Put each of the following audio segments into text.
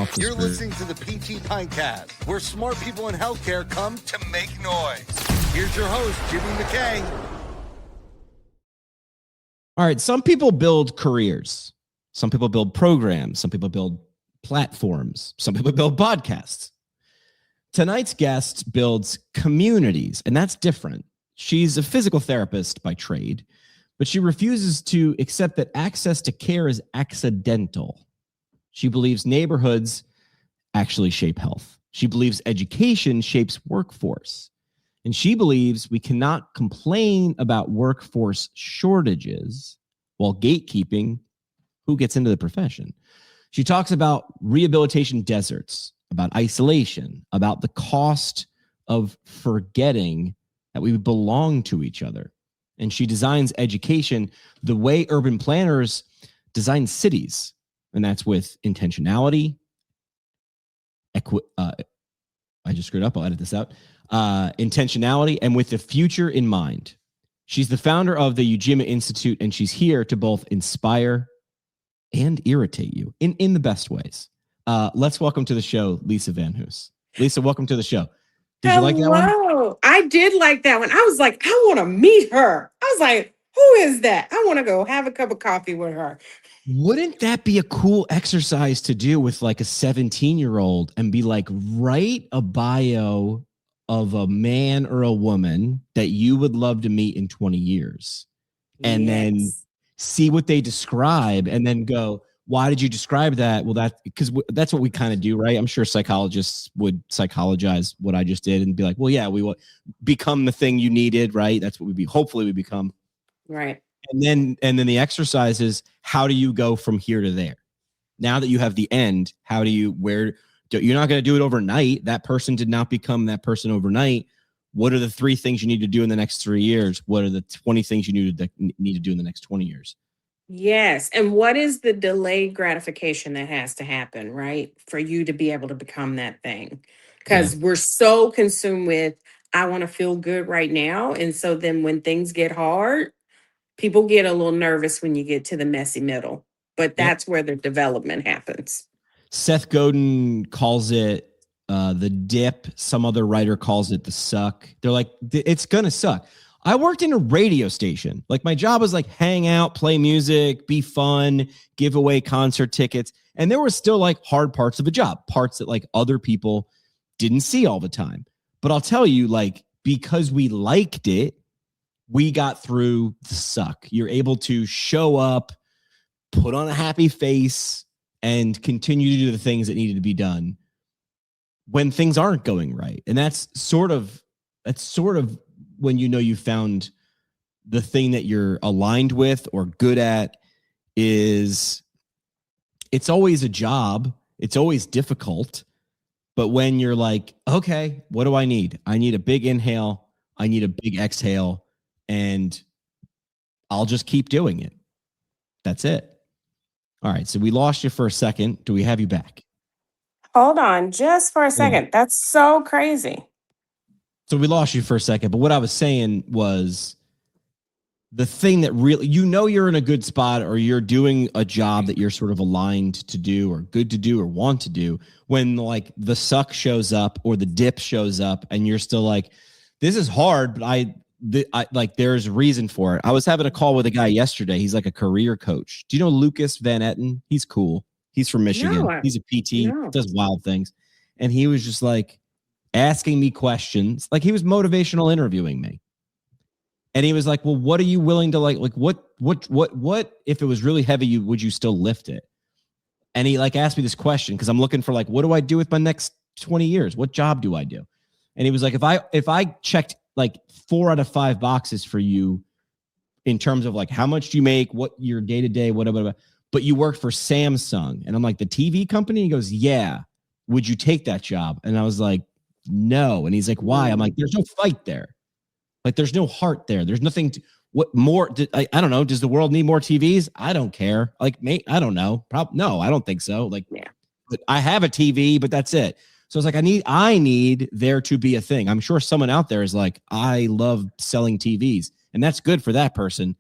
off the You're screen. listening to the PT Pinecast, where smart people in healthcare come to make noise. Here's your host, Jimmy McKay. All right, some people build careers. Some people build programs. Some people build platforms. Some people build podcasts. Tonight's guest builds communities, and that's different. She's a physical therapist by trade, but she refuses to accept that access to care is accidental. She believes neighborhoods actually shape health. She believes education shapes workforce. And she believes we cannot complain about workforce shortages while gatekeeping who gets into the profession. She talks about rehabilitation deserts, about isolation, about the cost of forgetting that we belong to each other. And she designs education the way urban planners design cities. And that's with intentionality. I just screwed up. I'll edit this out. Intentionality and with the future in mind. She's the founder of the Ujima Institute, and she's here to both inspire and irritate you in the best ways. Let's welcome to the show, Lisa VanHoose. Lisa, welcome to the show. Did you like that one? I did like that one. I was like, I want to meet her. I was like, who is that? I want to go have a cup of coffee with her. Wouldn't that be a cool exercise to do with like a 17-year-old and be like, write a bio of a man or a woman that you would love to meet in 20 years and then see what they describe and then go, why did you describe that? Well, because that's what we kind of do, right? I'm sure psychologists would psychologize what I just did and be like, well, yeah, we will become the thing you needed, right? That's what hopefully we become. Right. And then the exercise is, how do you go from here to there? Now that you have the end, you're not going to do it overnight. That person did not become that person overnight. What are the 3 things you need to do in the next 3 years? What are the 20 things you need to do in the next 20 years? Yes. And what is the delayed gratification that has to happen, right? For you to be able to become that thing. Because we're so consumed with, I want to feel good right now. And so then when things get hard, people get a little nervous when you get to the messy middle. But that's where the development happens. Seth Godin calls it the dip. Some other writer calls it the suck. They're like, it's going to suck. I worked in a radio station. Like my job was like hang out, play music, be fun, give away concert tickets. And there were still like hard parts of the job, parts that like other people didn't see all the time. But I'll tell you, like, because we liked it, we got through the suck. You're able to show up, put on a happy face, and continue to do the things that needed to be done when things aren't going right. And that's sort of when you know you found the thing that you're aligned with or good at. Is it's always a job. It's always difficult. But when you're like, okay, what do I need? I need a big inhale. I need a big exhale. And I'll just keep doing it. That's it. All right. So we lost you for a second. Do we have you back? Hold on just for a second. That's so crazy. So we lost you for a second. But what I was saying was the thing that really, you're in a good spot or you're doing a job that you're sort of aligned to do or good to do or want to do when like the suck shows up or the dip shows up and you're still like, this is hard, but I like there's reason for it. I was having a call with a guy yesterday. He's like a career coach. Do you know Lucas Van Etten? He's cool. He's from Michigan. He's a PT, does wild things. And he was just like asking me questions. Like he was motivational interviewing me. And he was like, well, what are you willing to like what if it was really heavy, would you still lift it? And he like asked me this question because I'm looking for like, what do I do with my next 20 years? What job do I do? And he was like, if I checked like 4 out of 5 boxes for you in terms of like how much do you make, what your day-to-day, whatever, but you work for Samsung. And I'm like, the TV company? He goes, yeah. Would you take that job? And I was like, no. And he's like, why? I'm like, there's no fight there. Like there's no heart there. There's nothing what more? I don't know. Does the world need more TVs? I don't care. Like, I don't know. No, I don't think so. Like, but I have a TV, but that's it. So it's like, I need there to be a thing. I'm sure someone out there is like, I love selling TVs, and that's good for that person.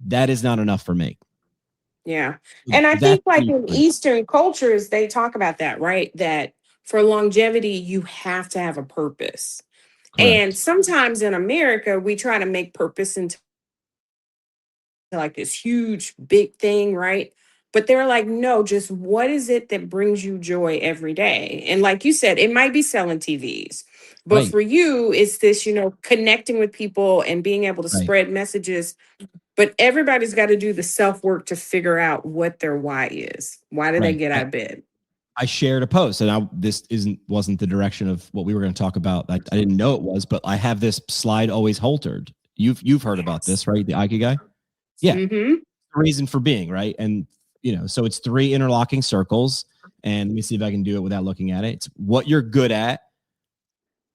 That is not enough for me. Yeah. And I That's think like the in point. Eastern cultures, they talk about that, right? That for longevity, you have to have a purpose. And Correct. sometimes in America, we try to make purpose into like this huge, big thing, right? But they're like, no, just what is it that brings you joy every day? And like you said, it might be selling TVs. But Right. for you, it's this, connecting with people and being able to Right. spread messages. But everybody's got to do the self work to figure out what their why is. Why do they Right. get out of bed? I shared a post, and this wasn't the direction of what we were going to talk about. I didn't know it was, but I have this slide always haltered. You've heard about Yes. this, right? The Ikigai. Yeah, Mm-hmm. reason for being, right? And so it's 3 interlocking circles. And let me see if I can do it without looking at it. It's what you're good at,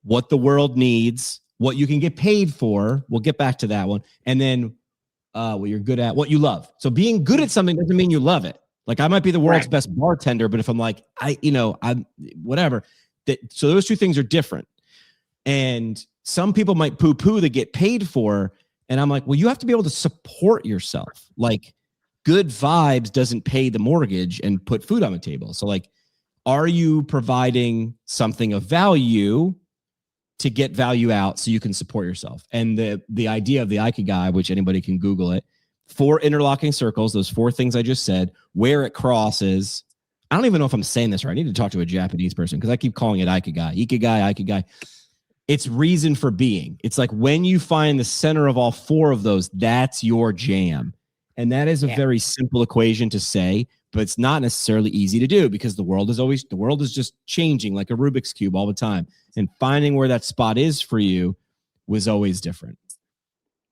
what the world needs, what you can get paid for. We'll get back to that one, and then what you're good at, what you love. So being good at something doesn't mean you love it. Like I might be the world's Right. best bartender, but if I'm like, I'm whatever. So those two things are different. And some people might poo-poo that get paid for. And I'm like, well, you have to be able to support yourself. Like good vibes doesn't pay the mortgage and put food on the table. So like, are you providing something of value to get value out so you can support yourself? And the idea of the Ikigai, which anybody can Google it, 4 interlocking circles, those 4 things I just said, where it crosses. I don't even know if I'm saying this right. I need to talk to a Japanese person because I keep calling it Ikigai. Ikigai. It's reason for being. It's like when you find the center of all 4 of those, that's your jam. And that is a very simple equation to say, but it's not necessarily easy to do because the world is just changing like a Rubik's Cube all the time. And finding where that spot is for you was always different.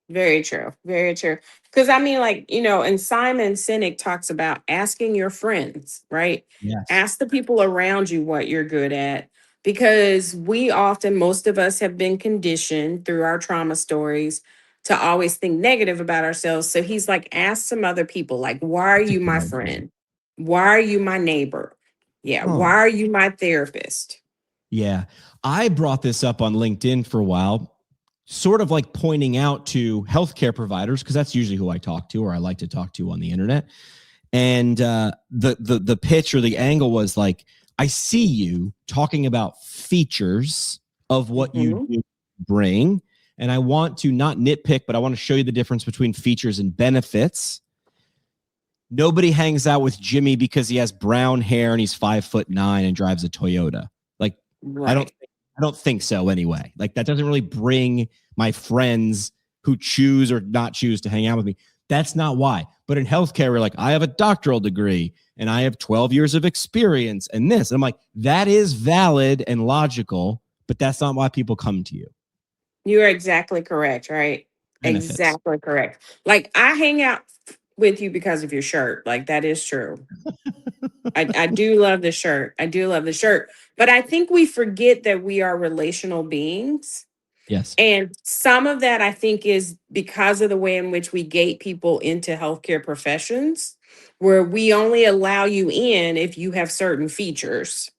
Very true. Very true. Because I mean, like, and Simon Sinek talks about asking your friends, right? Yes. Ask the people around you what you're good at. Because most of us have been conditioned through our trauma stories to always think negative about ourselves. So he's like, ask some other people, like, why are That's a you good my idea. friend? Why are you my neighbor? Yeah. Why Oh, are you my therapist? yeah. I brought this up on LinkedIn for a while, sort of like pointing out to healthcare providers, because that's usually who I talk to or I like to talk to on the internet. And the pitch or the angle was like, I see you talking about features of what you Mhm. do bring. And I want to not nitpick, but I want to show you the difference between features and benefits. Nobody hangs out with Jimmy because he has brown hair and he's 5'9" and drives a Toyota. Like, I don't Right. I don't think so anyway. Like that doesn't really bring my friends who choose or not choose to hang out with me. That's not why. But in healthcare, we're like, I have a doctoral degree and I have 12 years of experience and this. And I'm like, that is valid and logical, but that's not why people come to you. You are exactly correct, right? Benefits. Exactly correct. Like I hang out with you because of your shirt. Like that is true. I do love the shirt. I do love the shirt. But I think we forget that we are relational beings. Yes. And some of that I think is because of the way in which we gate people into healthcare professions, where we only allow you in if you have certain features.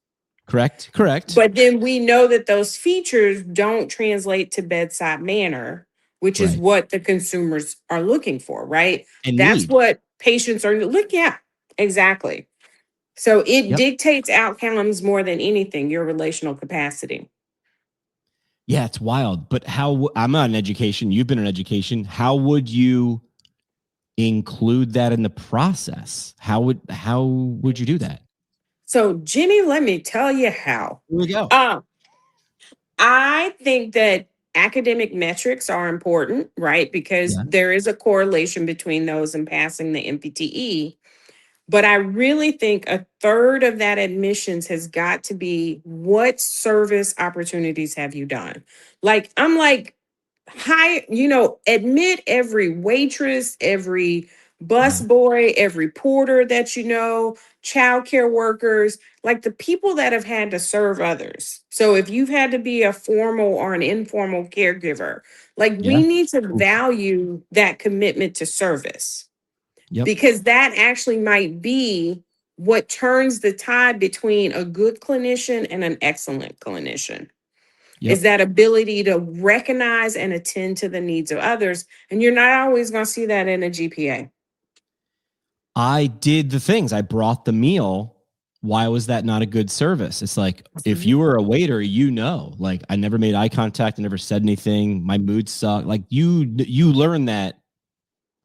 Correct. Correct. But then we know that those features don't translate to bedside manner, which is Right. what the consumers are looking for, right? And That's need. what patients are yeah, exactly. So it Yep. dictates outcomes more than anything, your relational capacity. Yeah, it's wild. But I'm not in education. You've been in education. How would you include that in the process? How would you do that? So, Jimmy, let me tell you how. Here we go. Um, I think that academic metrics are important, right? Because Yeah. there is a correlation between those and passing the MPTE. But I really think a third of that admissions has got to be what service opportunities have you done? Like, I'm like, admit every waitress, every bus Yeah. boy, every porter that childcare workers, like the people that have had to serve others. So if you've had to be a formal or an informal caregiver, like Yeah. we need to Oof. value that commitment to service Yep. because that actually might be what turns the tide between a good clinician and an excellent clinician is Yep. that ability to recognize and attend to the needs of others. And you're not always going to see that in a GPA. I did the things. I brought the meal. Why was that not a good service? It's like, if you were a waiter, like I never made eye contact, I never said anything. My mood sucked. Like you learn that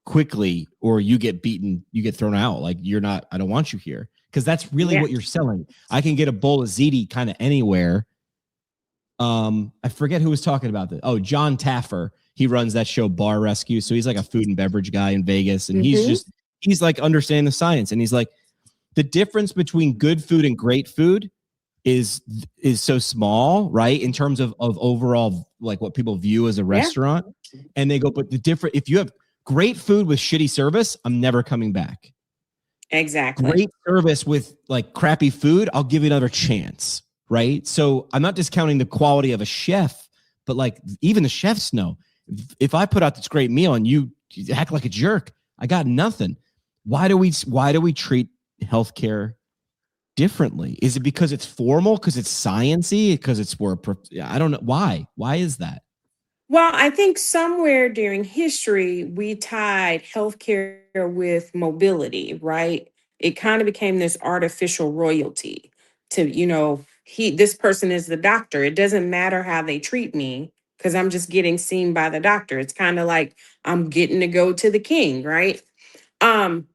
quickly, or you get beaten, you get thrown out. Like I don't want you here. Because that's really what you're selling. I can get a bowl of ziti kind of anywhere. I forget who was talking about this. Oh, John Taffer. He runs that show Bar Rescue. So he's like a food and beverage guy in Vegas. And he's like understanding the science. And he's like, the difference between good food and great food is so small, right? In terms of overall, like what people view as a restaurant. And they go, but if you have great food with shitty service, I'm never coming back. Exactly. Great service with like crappy food, I'll give you another chance, right? So I'm not discounting the quality of a chef, but like even the chefs know, if I put out this great meal and you act like a jerk, I got nothing. Why do we treat healthcare differently? Is it because it's formal? Because it's sciencey? Because it's I don't know. Why? Why is that? Well, I think somewhere during history, we tied healthcare with mobility, right? It kind of became this artificial royalty to, this person is the doctor. It doesn't matter how they treat me because I'm just getting seen by the doctor. It's kind of like I'm getting to go to the king, right? And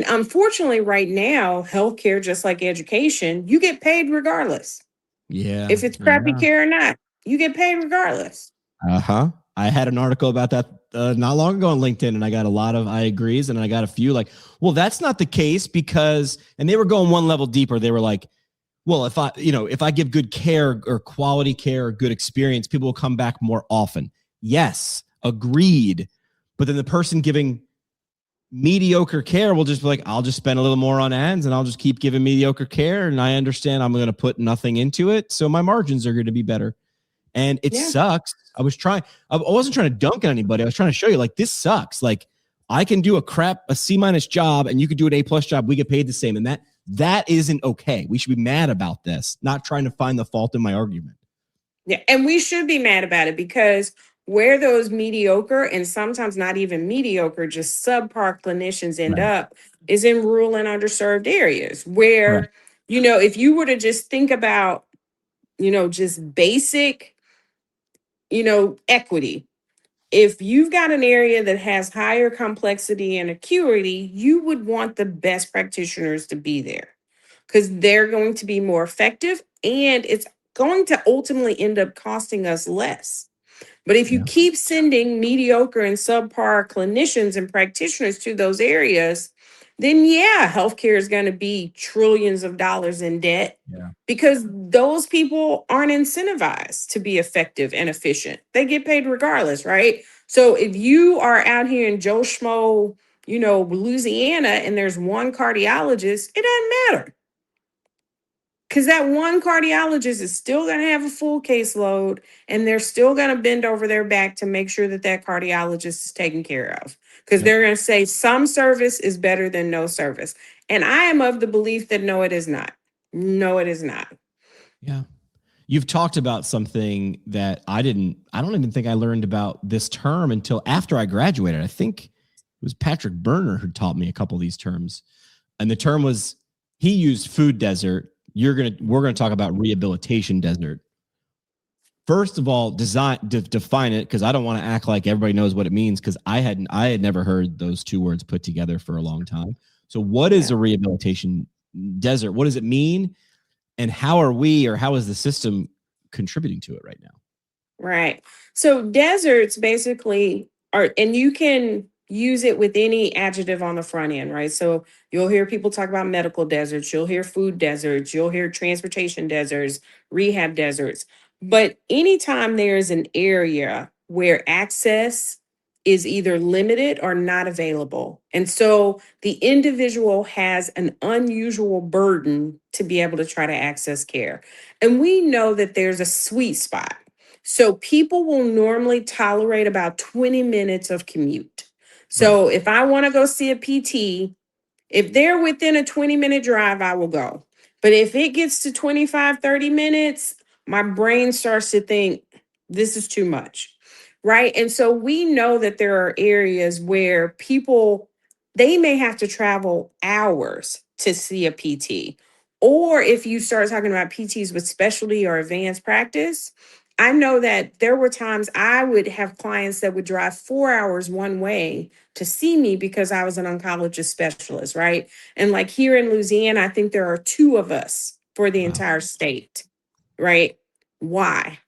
unfortunately, right now, healthcare, just like education, you get paid regardless. Yeah. If it's crappy care or not, you get paid regardless. I had an article about that not long ago on LinkedIn, and I got a lot of I agrees, and I got a few like, well, that's not the case because, and they were going one level deeper. They were like, well, if I give good care or quality care or good experience, people will come back more often. Yes, agreed. But then the person giving mediocre care will just be like, I'll just spend a little more on ads and I'll just keep giving mediocre care. And I understand I'm going to put nothing into it. So my margins are going to be better. And it sucks. I wasn't trying to dunk on anybody. I was trying to show you like, this sucks. Like I can do a C- job and you could do an A+ job. We get paid the same. And that isn't okay. We should be mad about this, not trying to find the fault in my argument. Yeah. And we should be mad about it because where those mediocre and sometimes not even mediocre, just subpar clinicians end up is in rural and underserved areas where, if you were to just think about, just basic, equity. If you've got an area that has higher complexity and acuity, you would want the best practitioners to be there because they're going to be more effective and it's going to ultimately end up costing us less. But if you keep sending mediocre and subpar clinicians and practitioners to those areas, then healthcare is going to be trillions of dollars in debt because those people aren't incentivized to be effective and efficient. They get paid regardless, right? So if you are out here in Joe Schmo, Louisiana, and there's one cardiologist, it doesn't matter. Because that one cardiologist is still going to have a full caseload and they're still going to bend over their back to make sure that cardiologist is taken care of. Because they're going to say some service is better than no service. And I am of the belief that no, it is not. No, it is not. Yeah. You've talked about something that I don't even think I learned about this term until after I graduated. I think it was Patrick Berner who taught me a couple of these terms. And the term was, he used food desert. We're going to talk about rehabilitation desert. First of all, define it, because I don't want to act like everybody knows what it means, because I had never heard those two words put together for a long time. So what is a rehabilitation desert? What does it mean? And how is the system contributing to it right now? Right. So deserts basically are, and you can use it with any adjective on the front end, right? So you'll hear people talk about medical deserts, you'll hear food deserts, you'll hear transportation deserts, rehab deserts. But anytime there's an area where access is either limited or not available, and so the individual has an unusual burden to be able to try to access care. And we know that there's a sweet spot. So people will normally tolerate about 20 minutes of commute. So if I want to go see a PT, if they're within a 20-minute drive, I will go. But if it gets to 25, 30 minutes, my brain starts to think, this is too much, right? And so we know that there are areas where people they may have to travel hours to see a PT. Or if you start talking about PTs with specialty or advanced practice, I know that there were times I would have clients that would drive 4 hours one way to see me because I was an oncologist specialist, right? And like here in Louisiana, I think there are two of us for the Wow. entire state, right? Why?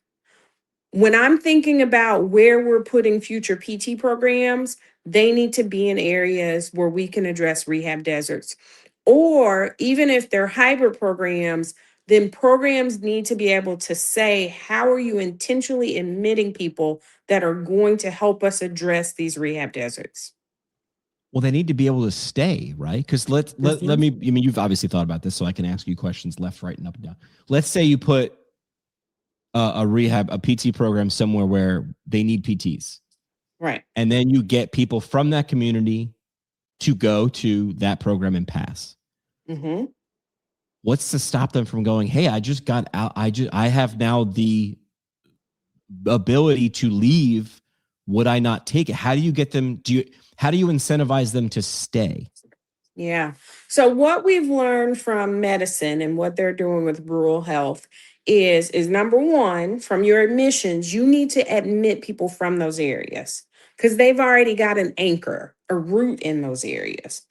When I'm thinking about where we're putting future PT programs, they need to be in areas where we can address rehab deserts. Or even if they're hybrid programs, then programs need to be able to say, how are you intentionally admitting people that are going to help us address these rehab deserts? Well, they need to be able to stay, right? Because let me, I mean, you've obviously thought about this, so I can ask you questions left, right, and up and down. Let's say you put a PT program somewhere where they need PTs. Right. And then you get people from that community to go to that program and pass. Mm-hmm. What's to stop them from going, hey, I just got out. I have now the ability to leave. Would I not take it? How do you get them? How do you incentivize them to stay? Yeah. So what we've learned from medicine and what they're doing with rural health is number one, from your admissions, you need to admit people from those areas because they've already got an anchor, a root in those areas.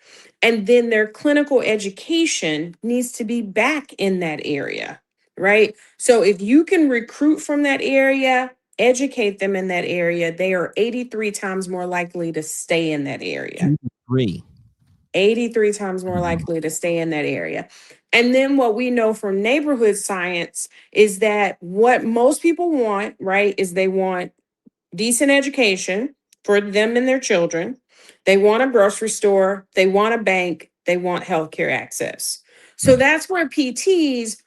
And then their clinical education needs to be back in that area, right? So if you can recruit from that area, educate them in that area, they are 83 times more likely to stay in that area. 83 times more likely to stay in that area. And then what we know from neighborhood science is that what most people want, right, is they want decent education for them and their children. They want a grocery store, they want a bank, they want healthcare access. So Right. that's where PTs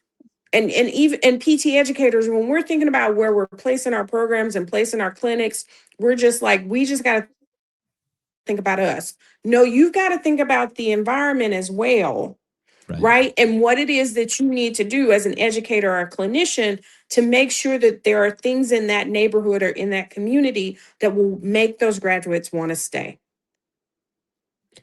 and even and PT educators, when we're thinking about where we're placing our programs and placing our clinics, we're just like, we just got to think about us. No, you've got to think about the environment as well, right? And what it is that you need to do as an educator or a clinician to make sure that there are things in that neighborhood or in that community that will make those graduates want to stay.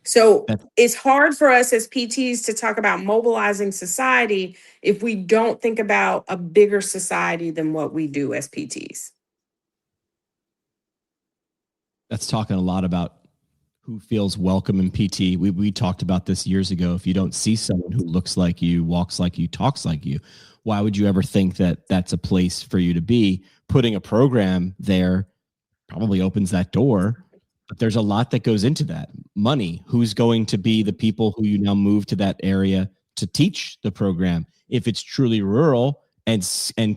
So it's hard for us as PTs to talk about mobilizing society if we don't think about a bigger society than what we do as PTs. That's talking a lot about who feels welcome in PT. We talked about this years ago. If you don't see someone who looks like you, walks like you, talks like you, why would you ever think that that's a place for you to be? Putting a program there probably opens that door, but there's a lot that goes into that. Money, who's going to be the people who you now move to that area to teach the program? If it's truly rural and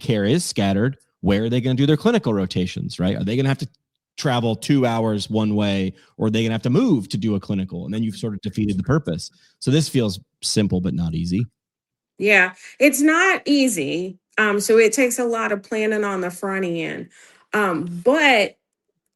care is scattered, where are they going to do their clinical rotations, right? Are they going to have to travel 2 hours one way, or are they going to have to move to do a clinical? And then you've sort of defeated the purpose. So this feels simple, but not easy. Yeah, it's not easy. So it takes a lot of planning on the front end. But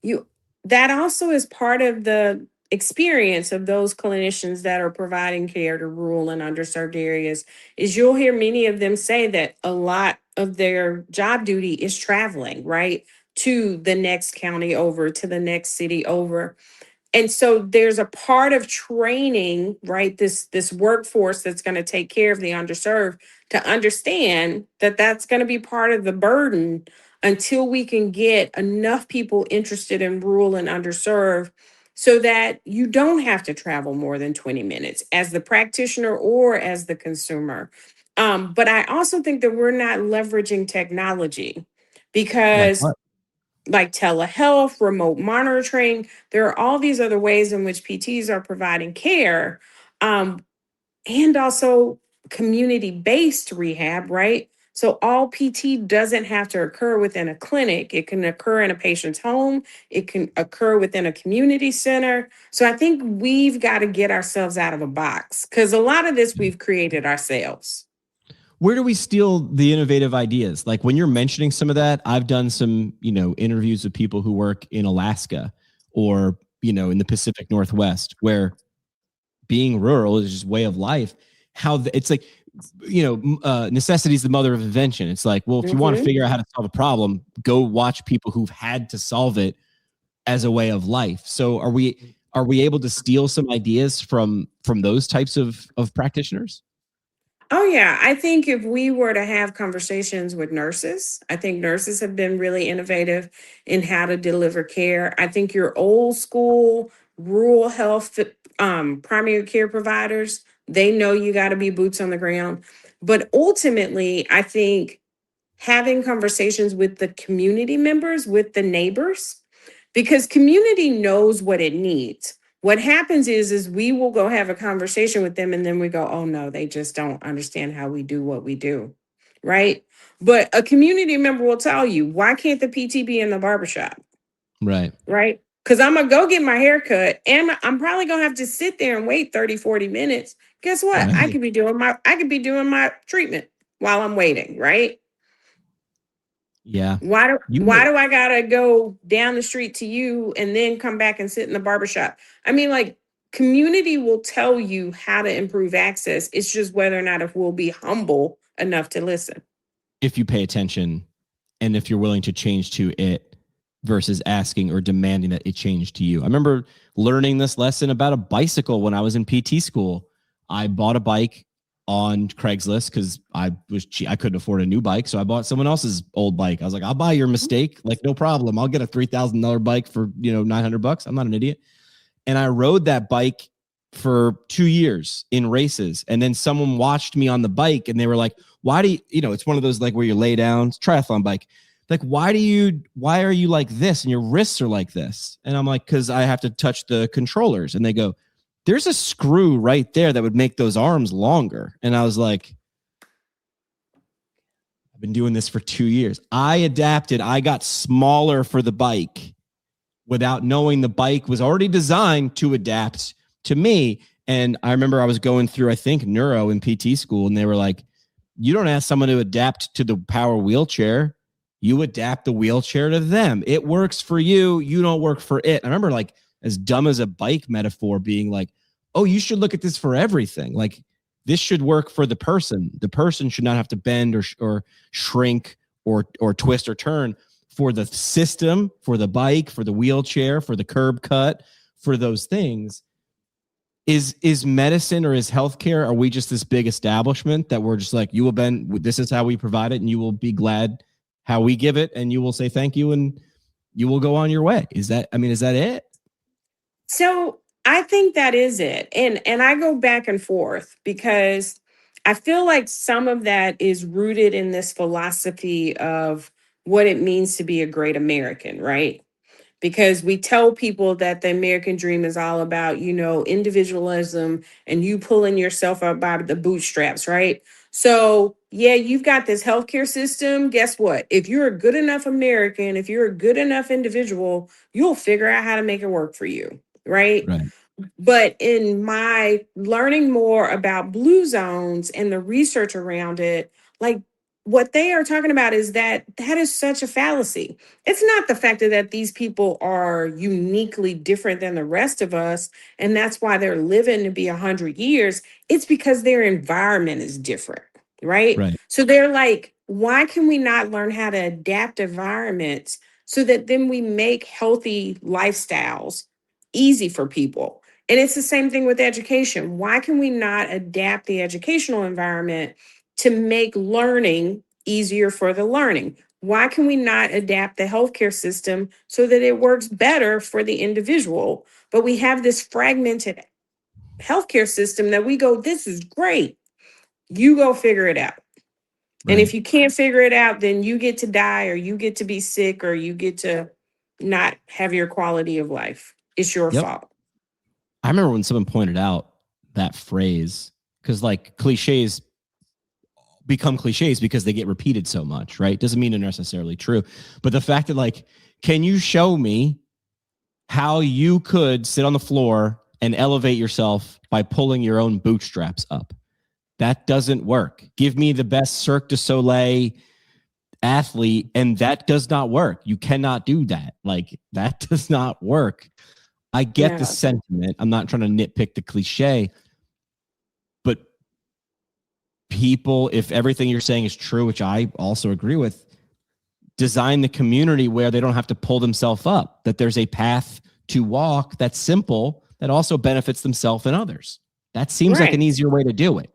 you that also is part of the experience of those clinicians that are providing care to rural and underserved areas is you'll hear many of them say that a lot of their job duty is traveling, right, to the next county over, to the next city over. And so there's a part of training, right, this workforce that's going to take care of the underserved to understand that that's going to be part of the burden until we can get enough people interested in rural and underserved so that you don't have to travel more than 20 minutes as the practitioner or as the consumer. But I also think that we're not leveraging technology Like because what? like telehealth, remote monitoring. There are all these other ways in which PTs are providing care, and also community based rehab, right? So all PT doesn't have to occur within a clinic. It can occur in a patient's home. It can occur within a community center. So I think we've got to get ourselves out of a box because a lot of this we've created ourselves. Where do we steal the innovative ideas? Like when you're mentioning some of that, I've done some, interviews with people who work in Alaska or, in the Pacific Northwest, where being rural is just way of life. It's like, necessity is the mother of invention. It's like, well, if you want to figure out how to solve a problem, go watch people who've had to solve it as a way of life. So Are we able to steal some ideas from those types of practitioners? Oh, yeah. I think if we were to have conversations with nurses, I think nurses have been really innovative in how to deliver care. I think your old school rural health primary care providers, they know you got to be boots on the ground. But ultimately, I think having conversations with the community members, with the neighbors, because community knows what it needs. What happens is we will go have a conversation with them and then we go, oh no, they just don't understand how we do what we do. Right. But a community member will tell you, why can't the PT be in the barbershop? Right. Right. Because I'm going to go get my hair cut and I'm probably going to have to sit there and wait 30, 40 minutes. Guess what? Right. I could be doing my treatment while I'm waiting. Right. Yeah. Why You do I gotta go down the street to you and then come back and sit in the barbershop? I mean, like, community will tell you how to improve access. It's just whether or not if we'll be humble enough to listen. if you pay attention and if you're willing to change to it versus asking or demanding that it change to you. I remember learning this lesson about a bicycle when I was in PT school. I bought a bike on Craigslist because I couldn't afford a new bike, so I bought someone else's old bike. I was like, I'll buy your mistake, like no problem. I'll get a $3,000 bike for $900. I'm not an idiot. And I rode that bike for 2 years in races, and then someone watched me on the bike, and they were like, "Why do you?" It's one of those like where you lay down, triathlon bike. Like, why are you like this, and your wrists are like this? And I'm like, because I have to touch the controllers. And they go, there's a screw right there that would make those arms longer. And I was like, I've been doing this for 2 years. I adapted. I got smaller for the bike without knowing the bike was already designed to adapt to me. And I remember I was going through, I think, neuro in PT school, and they were like, you don't ask someone to adapt to the power wheelchair. You adapt the wheelchair to them. It works for you. You don't work for it. I remember like as dumb as a bike metaphor being like, oh, you should look at this for everything. Like this should work for the person. The person should not have to bend or shrink or twist or turn for the system, for the bike, for the wheelchair, for the curb cut, for those things. Is medicine or is healthcare, are we just this big establishment that we're just like, you will bend, this is how we provide it, and you will be glad how we give it, and you will say thank you, and you will go on your way? Is that it? So I think that is it. And I go back and forth because I feel like some of that is rooted in this philosophy of what it means to be a great American, right? Because we tell people that the American dream is all about, individualism and you pulling yourself up by the bootstraps, right? So, yeah, you've got this healthcare system. Guess what? If you're a good enough American, if you're a good enough individual, you'll figure out how to make it work for you, right? Right. But in my learning more about blue zones and the research around it, like what they are talking about is that is such a fallacy. It's not the fact that these people are uniquely different than the rest of us, and that's why they're living to be 100 years. It's because their environment is different, right? Right. So they're like, why can we not learn how to adapt environments so that then we make healthy lifestyles easy for people? And it's the same thing with education. Why can we not adapt the educational environment to make learning easier for the learning? Why can we not adapt the healthcare system so that it works better for the individual? But we have this fragmented healthcare system that we go, this is great. You go figure it out. Right. And if you can't figure it out, then you get to die or you get to be sick or you get to not have your quality of life. It's your fault. I remember when someone pointed out that phrase, because like cliches become cliches because they get repeated so much, right? Doesn't mean they're necessarily true. But the fact that like, can you show me how you could sit on the floor and elevate yourself by pulling your own bootstraps up? That doesn't work. Give me the best Cirque du Soleil athlete, and that does not work. You cannot do that. Like, that does not work. I get the sentiment. I'm not trying to nitpick the cliche, but people, if everything you're saying is true, which I also agree with, design the community where they don't have to pull themselves up, that there's a path to walk that's simple that also benefits themselves and others. That seems like an easier way to do it.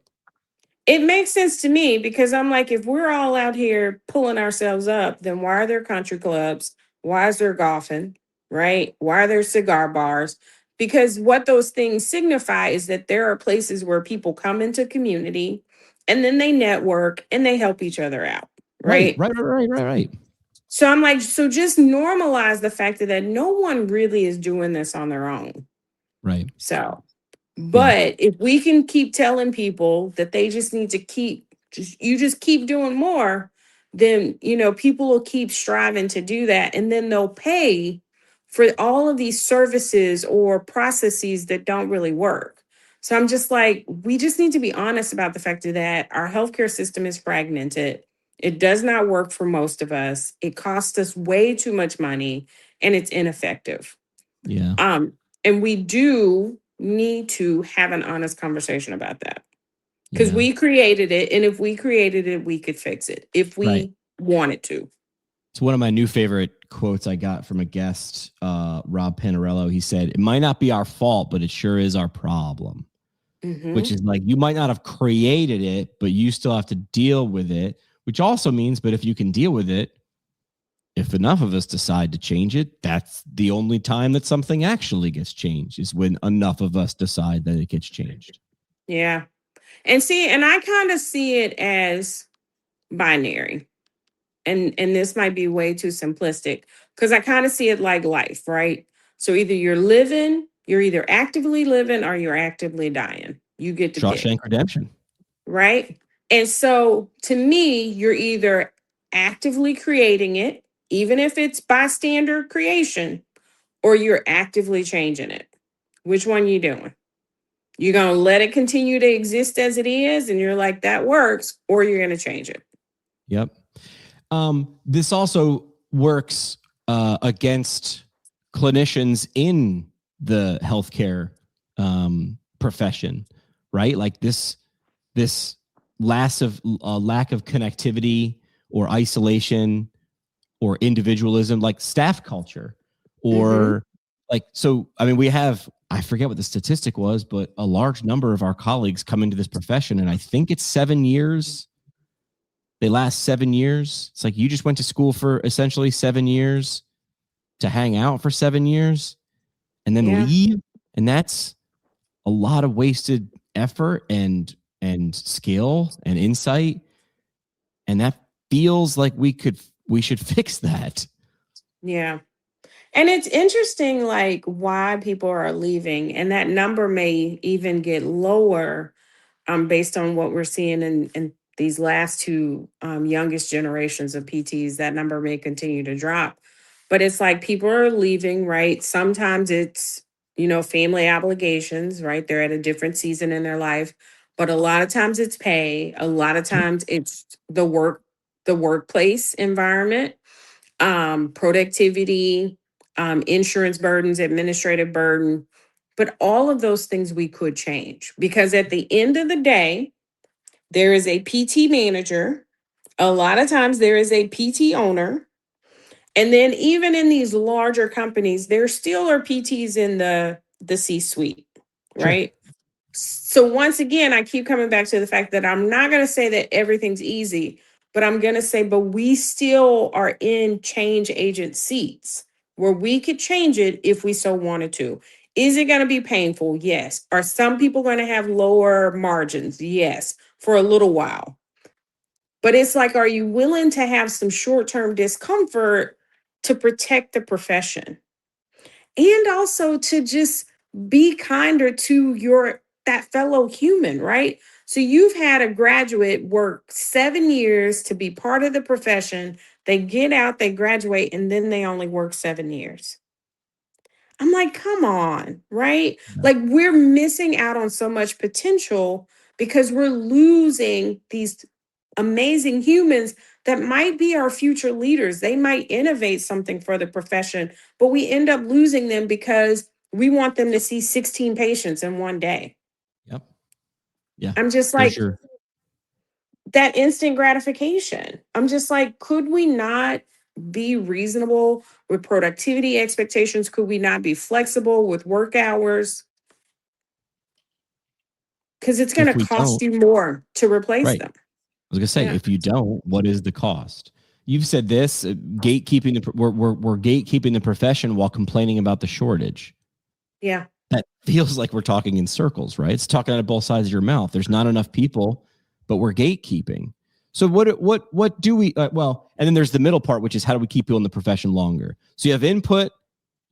It makes sense to me because I'm like, if we're all out here pulling ourselves up, then why are there country clubs? Why is there golfing? Right? Why are there cigar bars? Because what those things signify is that there are places where people come into community and then they network and they help each other out. Right. Right. So I'm like, so just normalize the fact that no one really is doing this on their own. Right. So, but if we can keep telling people that they just need to just keep doing more, then, people will keep striving to do that. And then they'll pay for all of these services or processes that don't really work. So I'm just like, we just need to be honest about the fact that our healthcare system is fragmented. It does not work for most of us. It costs us way too much money and it's ineffective. Yeah. And we do need to have an honest conversation about that because we created it. And if we created it, we could fix it if we wanted to. It's one of my new favorite quotes I got from a guest, Rob Panarello. He said, "It might not be our fault, but it sure is our problem." Which is like, you might not have created it, but you still have to deal with it, which also means, but if you can deal with it, if enough of us decide to change it, that's the only time that something actually gets changed, is when enough of us decide that it gets changed. Yeah. And I kind of see it as binary. And this might be way too simplistic because I kind of see it like life, right? So either you're either actively living or you're actively dying. You get to pick. Shawshank Redemption. Right? And so to me, you're either actively creating it, even if it's bystander creation, or you're actively changing it. Which one you doing? You're going to let it continue to exist as it is, and you're like, that works, or you're going to change it. Yep. This also works against clinicians in the healthcare profession, right? Like this lack of connectivity or isolation or individualism, like staff culture, or so. I mean, we have, I forget what the statistic was, but a large number of our colleagues come into this profession, and I think it's 7 years. They last 7 years. It's like you just went to school for essentially 7 years to hang out for 7 years and then leave. And that's a lot of wasted effort and skill and insight. And that feels like we should fix that. Yeah. And it's interesting, like, why people are leaving. And that number may even get lower based on what we're seeing in these last two youngest generations of PTs. That number may continue to drop. But it's like people are leaving, right? Sometimes it's, family obligations, right? They're at a different season in their life. But a lot of times it's pay. A lot of times it's the workplace environment, productivity, insurance burdens, administrative burden. But all of those things we could change because at the end of the day, there is a PT manager. A lot of times there is a PT owner. And then even in these larger companies, there still are PTs in the C-suite, right? Sure. So once again, I keep coming back to the fact that I'm not going to say that everything's easy, but I'm going to say, but we still are in change agent seats where we could change it if we so wanted to. Is it going to be painful? Yes. Are some people going to have lower margins? Yes, for a little while. But it's like, are you willing to have some short-term discomfort to protect the profession? And also to just be kinder to that fellow human, right? So you've had a graduate work 7 years to be part of the profession. They get out, they graduate, and then they only work 7 years. I'm like, come on, right? Like we're missing out on so much potential because we're losing these amazing humans that might be our future leaders. They might innovate something for the profession, but we end up losing them because we want them to see 16 patients in one day. Yep. Yeah. I'm just like, that instant gratification. I'm just like, could we not be reasonable with productivity expectations? Could we not be flexible with work hours? Because it's going If to we cost don't, you more to replace right. them. I was gonna say, Yeah. if you don't, what is the cost? You've said this, gatekeeping. We're gatekeeping the profession while complaining about the shortage. Yeah. That feels like we're talking in circles, right? It's talking out of both sides of your mouth. There's not enough people, but we're gatekeeping. So what do we? Well, and then there's the middle part, which is how do we keep people in the profession longer? So you have input,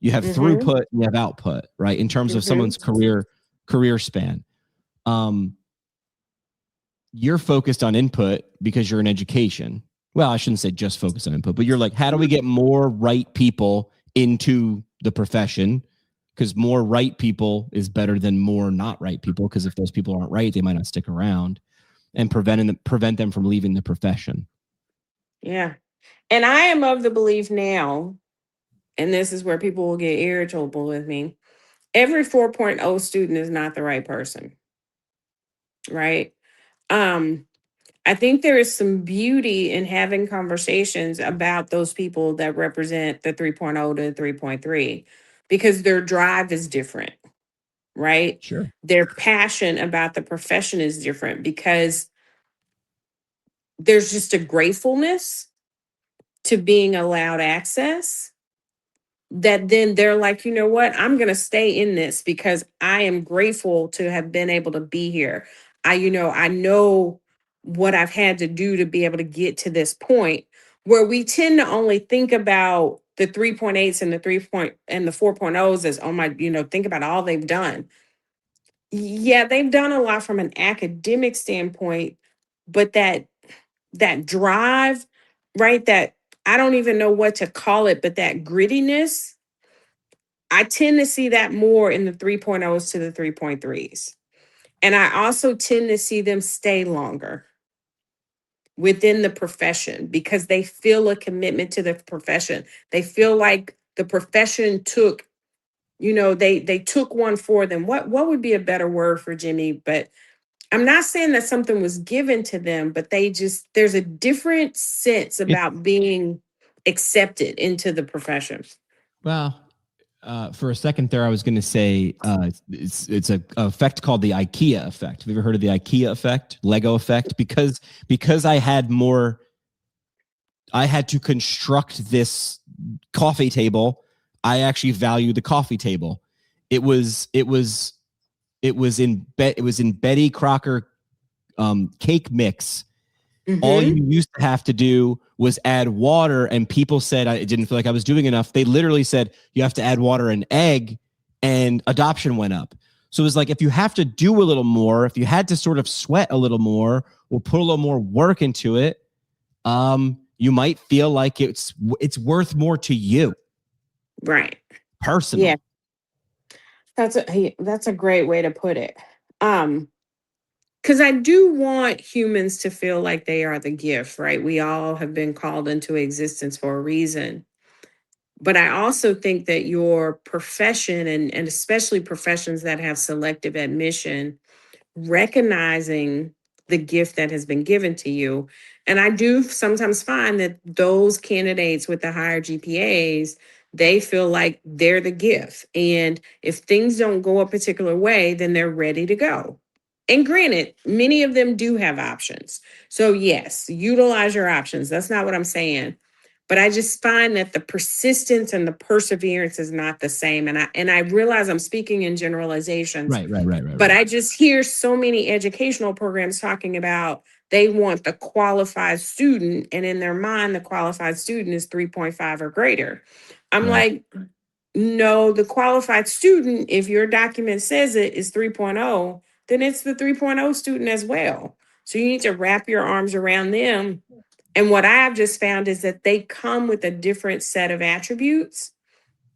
you have Mm-hmm. throughput, and you have output, right? In terms of Mm-hmm. someone's career span. You're focused on input because you're in education. Well, I shouldn't say just focus on input, but you're like, how do we get more right people into the profession? Because more right people is better than more not right people. Because if those people aren't right, they might not stick around, and prevent them from leaving the profession. Yeah. And I am of the belief now, and this is where people will get irritable with me. Every 4.0 student is not the right person, right? Um, I think there is some beauty in having conversations about those people that represent the 3.0 to 3.3 because their drive is different, right? Sure. Their passion about the profession is different because there's just a gratefulness to being allowed access that then they're like, you know what, I'm going to stay in this because I am grateful to have been able to be here. I know what I've had to do to be able to get to this point where we tend to only think about the 3.8s and the 4.0s as, oh my, think about all they've done. Yeah, they've done a lot from an academic standpoint, but that drive, right? That I don't even know what to call it, but that grittiness, I tend to see that more in the 3.0s to the 3.3s. And I also tend to see them stay longer within the profession because they feel a commitment to the profession. They feel like the profession took, they took one for them. What would be a better word for Jimmy? But I'm not saying that something was given to them, but there's a different sense It, about being accepted into the profession. well, for a second there, I was going to say it's a effect called the IKEA effect. Have you ever heard of the IKEA effect, Lego effect? Because I had to construct this coffee table. I actually value the coffee table. It was in Betty Crocker cake mix. All Mm-hmm. you used to have to do was add water, and people said I didn't feel like I was doing enough. They literally said you have to add water and egg, and adoption went up. So it was like if you have to do a little more, if you had to sort of sweat a little more or put a little more work into it, you might feel like it's worth more to you Right. Yeah. personally. That's a great way to put it. Um, because I do want humans to feel like they are the gift, right? We all have been called into existence for a reason. But I also think that your profession and especially professions that have selective admission recognizing the gift that has been given to you. And I do sometimes find that those candidates with the higher GPAs, they feel like they're the gift. And if things don't go a particular way, then they're ready to go. And granted, many of them do have options. So, yes, utilize your options. That's not what I'm saying. But I just find that the persistence and the perseverance is not the same. And I realize I'm speaking in generalizations, but I just hear so many educational programs talking about they want the qualified student, and in their mind, the qualified student is 3.5 or greater. I'm Right. like, no, the qualified student, if your document says it is 3.0, then it's the 3.0 student as well. So you need to wrap your arms around them. And what I've just found is that they come with a different set of attributes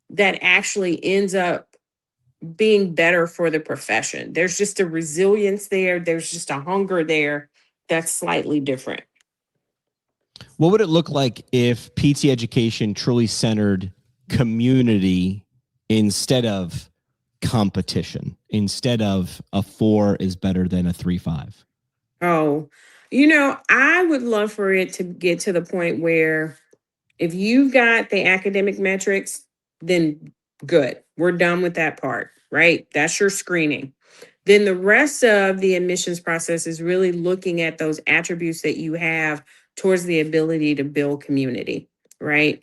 that actually ends up being better for the profession. There's just a resilience there. There's just a hunger there that's slightly different. What would it look like if PT education truly centered community instead of competition, instead of a 4 is better than a 3.5? Oh, I would love for it to get to the point where if you've got the academic metrics, then good. We're done with that part, right? That's your screening. Then the rest of the admissions process is really looking at those attributes that you have towards the ability to build community, right?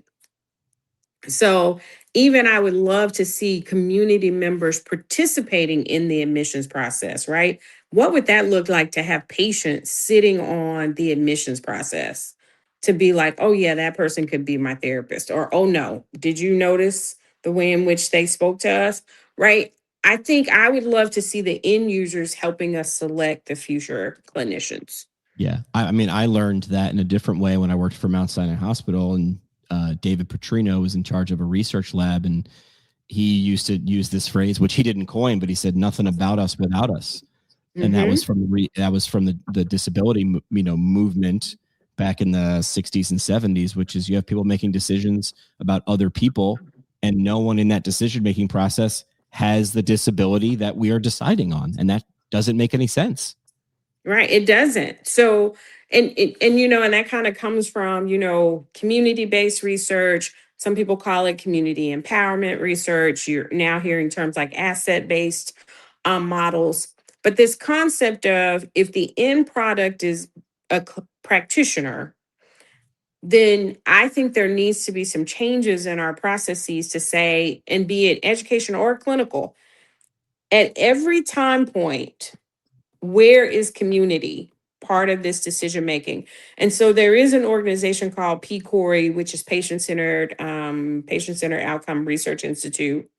So even I would love to see community members participating in the admissions process, right? What would that look like to have patients sitting on the admissions process to be like, oh, yeah, that person could be my therapist, or oh, no, did you notice the way in which they spoke to us, right? I think I would love to see the end users helping us select the future clinicians. Yeah. I mean, I learned that in a different way when I worked for Mount Sinai Hospital, and David Petrino was in charge of a research lab, and he used to use this phrase, which he didn't coin, but he said, "Nothing about us without us," and that was from the disability movement back in the 60s and 70s, which is you have people making decisions about other people, and no one in that decision making process has the disability that we are deciding on, and that doesn't make any sense. Right, it doesn't. So, and and that kind of comes from, community-based research. Some people call it community empowerment research. You're now hearing terms like asset-based models. But this concept of if the end product is a practitioner, then I think there needs to be some changes in our processes to say, and be it education or clinical, at every time point, where is community part of this decision making? And so there is an organization called PCORI, which is patient-centered outcome research institute.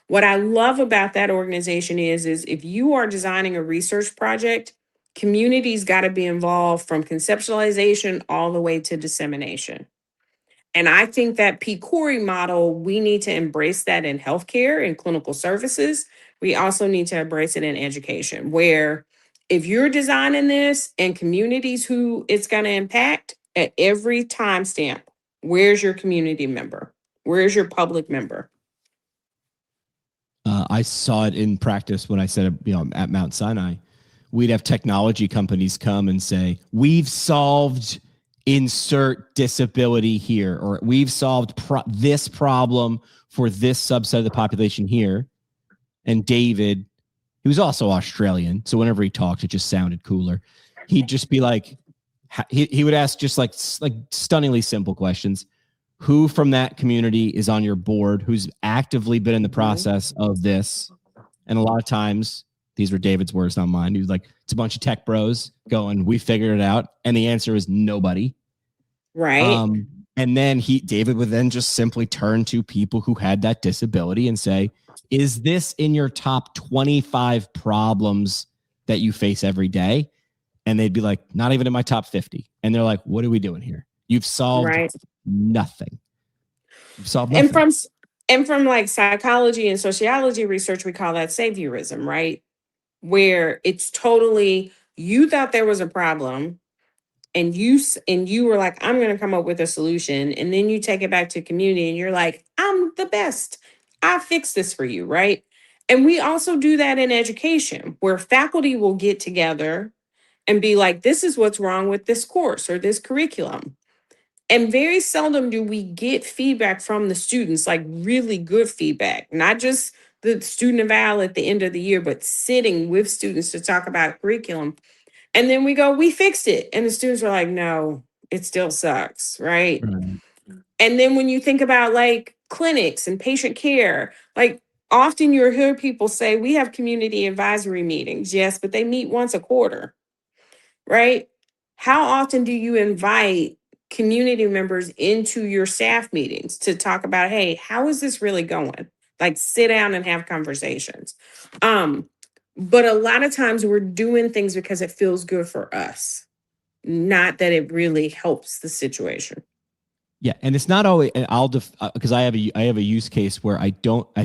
What I love about that organization is if you are designing a research project, community's got to be involved from conceptualization all the way to dissemination. And I think that PCORI model, we need to embrace that in healthcare and clinical services. We also need to embrace it in education, where if you're designing this and communities who it's going to impact at every timestamp, where's your community member? Where's your public member? I saw it in practice when I said, at Mount Sinai, we'd have technology companies come and say, we've solved insert disability here, or we've solved this problem for this subset of the population here. And David, he was also Australian, so whenever he talked, it just sounded cooler. He'd just be like, he would ask just like stunningly simple questions. Who from that community is on your board, who's actively been in the process of this? And a lot of times, these were David's words, not mine. He was like, it's a bunch of tech bros going, we figured it out. And the answer is nobody. Right. And then David would then just simply turn to people who had that disability and say, is this in your top 25 problems that you face every day? And they'd be like, not even in my top 50. And they're like, what are we doing here? You've solved nothing. You've solved nothing. And from like psychology and sociology research, we call that saviorism, right? Where it's totally, you thought there was a problem and you were like, I'm going to come up with a solution. And then you take it back to community and you're like, I'm the best. I fixed this for you, right? And we also do that in education, where faculty will get together and be like, this is what's wrong with this course or this curriculum. And very seldom do we get feedback from the students, like really good feedback, not just the student eval at the end of the year, but sitting with students to talk about curriculum. And then we go, we fixed it. And the students are like, no, it still sucks, right? And then when you think about like clinics and patient care, like often you'll hear people say, we have community advisory meetings. Yes, but they meet once a quarter, right? How often do you invite community members into your staff meetings to talk about, hey, how is this really going? Like sit down and have conversations. But a lot of times we're doing things because it feels good for us, not that it really helps the situation. Yeah, and it's not always. And because I have a use case where I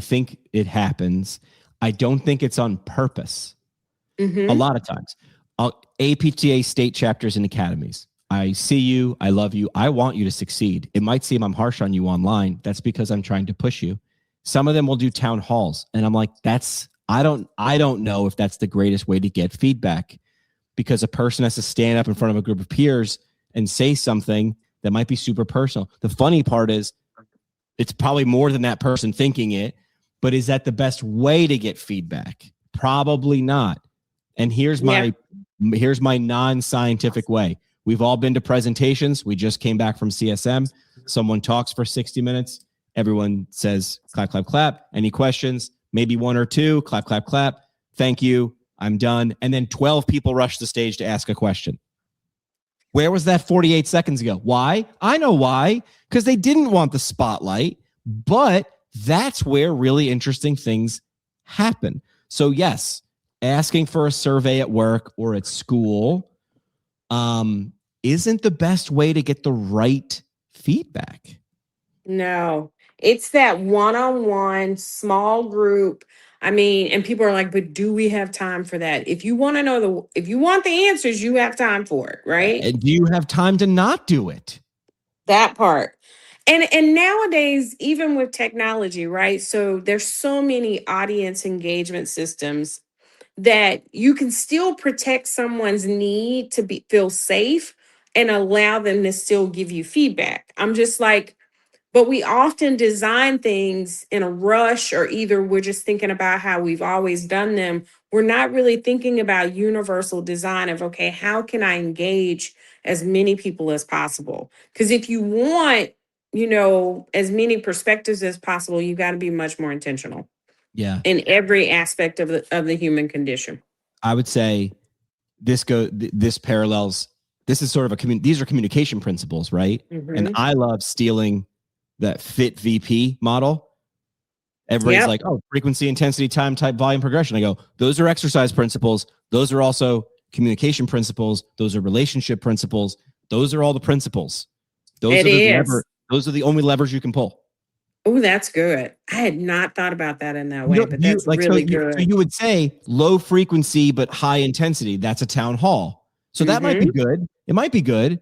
think it happens. I don't think it's on purpose. A lot of times, APTA state chapters and academies. I see you. I love you. I want you to succeed. It might seem I'm harsh on you online. That's because I'm trying to push you. Some of them will do town halls, and I'm like, I don't know if that's the greatest way to get feedback, because a person has to stand up in front of a group of peers and say something that might be super personal. The funny part is it's probably more than that person thinking it, but is that the best way to get feedback? Probably not. And here's my non-scientific way. We've all been to presentations. We just came back from CSM. Someone talks for 60 minutes. Everyone says, clap, clap, clap. Any questions? Maybe one or two. Clap, clap, clap. Thank you. I'm done. And then 12 people rush the stage to ask a question. Where was that 48 seconds ago? Why? I know why. Because they didn't want the spotlight. But that's where really interesting things happen. So yes, asking for a survey at work or at school isn't the best way to get the right feedback. No, it's that one-on-one small group. I mean, and people are like, but do we have time for that? If you want to know if you want the answers, you have time for it, right? And do you have time to not do it? That part. And nowadays, even with technology, right? So there's so many audience engagement systems that you can still protect someone's need to feel safe and allow them to still give you feedback. I'm just like, but we often design things in a rush, or either we're just thinking about how we've always done them. We're not really thinking about universal design of, okay, how can I engage as many people as possible? Because if you want, as many perspectives as possible, you got to be much more intentional. Yeah. In every aspect of the human condition. I would say this parallels. This is sort of these are communication principles, right? Mm-hmm. And I love stealing that FIT VP model. Everybody's like, oh, frequency, intensity, time, type, volume, progression. I go, those are exercise principles. Those are also communication principles. Those are relationship principles. Those are all the principles. Those are the only levers you can pull. Oh, that's good. I had not thought about that in that way, but that's really good. So you would say low frequency but high intensity. That's a town hall. So that might be good. It might be good,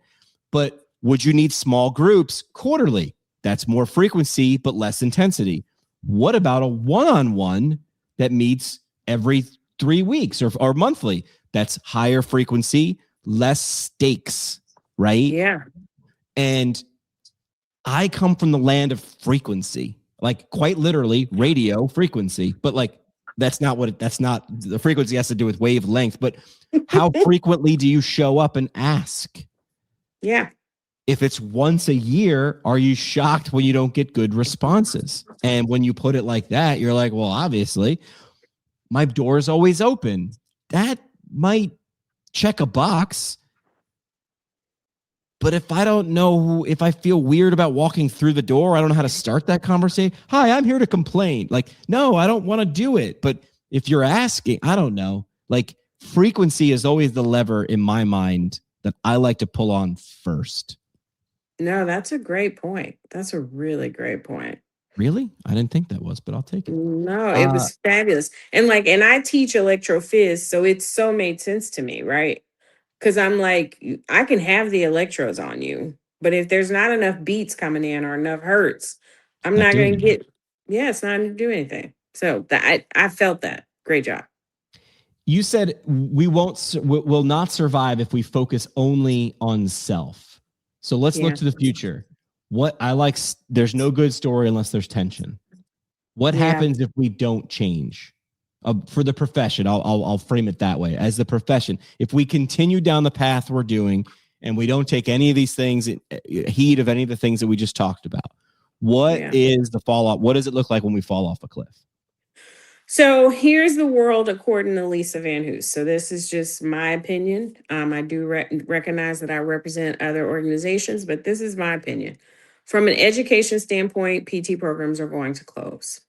but would you need small groups quarterly? That's more frequency but less intensity. What about a one-on-one that meets every 3 weeks or monthly? That's higher frequency, less stakes, right? Yeah. And I come from the land of frequency, like quite literally radio frequency, but like that's not the frequency has to do with wavelength, but how frequently do you show up and ask? Yeah. If it's once a year, are you shocked when you don't get good responses? And when you put it like that, you're like, well, obviously my door is always open. That might check a box. But if I don't know, if I feel weird about walking through the door, I don't know how to start that conversation. Hi, I'm here to complain. Like, no, I don't want to do it. But if you're asking, I don't know. Like, frequency is always the lever in my mind that I like to pull on first. No, that's a great point. That's a really great point. Really? I didn't think that was, but I'll take it. No, it was fabulous. And I teach electrophys, so it's so made sense to me, right? Because I'm like, I can have the electrodes on you, but if there's not enough beats coming in or enough hertz, I'm not going to get, it's not going to do anything. So I felt that. Great job. You said will not survive if we focus only on self. So let's look to the future. There's no good story unless there's tension. What happens if we don't change? For the profession, I'll frame it that way. As the profession, if we continue down the path we're doing and we don't take any of these things, heed of any of the things that we just talked about, what is the fallout? What does it look like when we fall off a cliff? So here's the world according to Lisa VanHoose. So this is just my opinion. I do recognize that I represent other organizations, but this is my opinion. From an education standpoint, PT programs are going to close.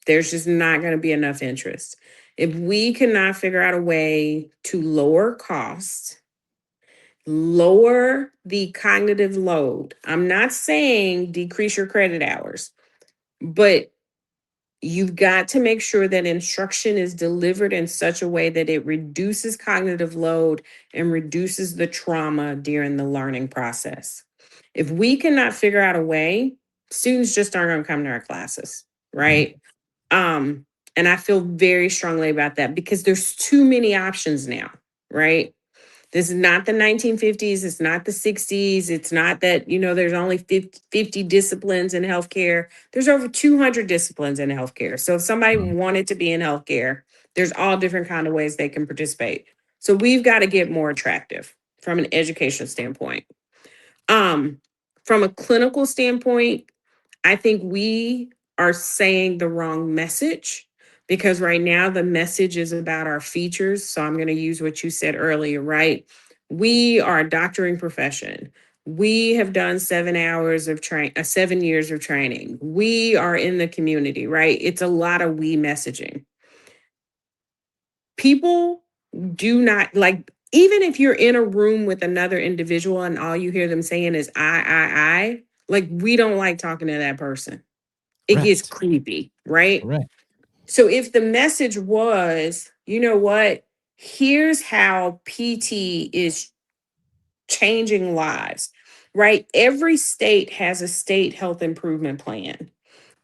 There's just not going to be enough interest. If we cannot figure out a way to lower costs, lower the cognitive load, I'm not saying decrease your credit hours, but you've got to make sure that instruction is delivered in such a way that it reduces cognitive load and reduces the trauma during the learning process. If we cannot figure out a way, students just aren't going to come to our classes, right? And I feel very strongly about that because there's too many options now, right? This is not the 1950s. It's not the 60s. It's not that, there's only 50 disciplines in healthcare. There's over 200 disciplines in healthcare. So if somebody wanted to be in healthcare, There's all different kind of ways they can participate. So we've got to get more attractive from an education standpoint. Um, from a clinical standpoint, I think we are saying the wrong message because right now the message is about our features. So I'm going to use what you said earlier, right? We are a doctoring profession. We have done 7 years of training. We are in the community, right? It's a lot of we messaging. People do not like, even if you're in a room with another individual and all you hear them saying is I, like we don't like talking to that person. It gets Correct. creepy, right? Correct. So if the message was, you know what, here's how PT is changing lives, right? Every state has a state health improvement plan.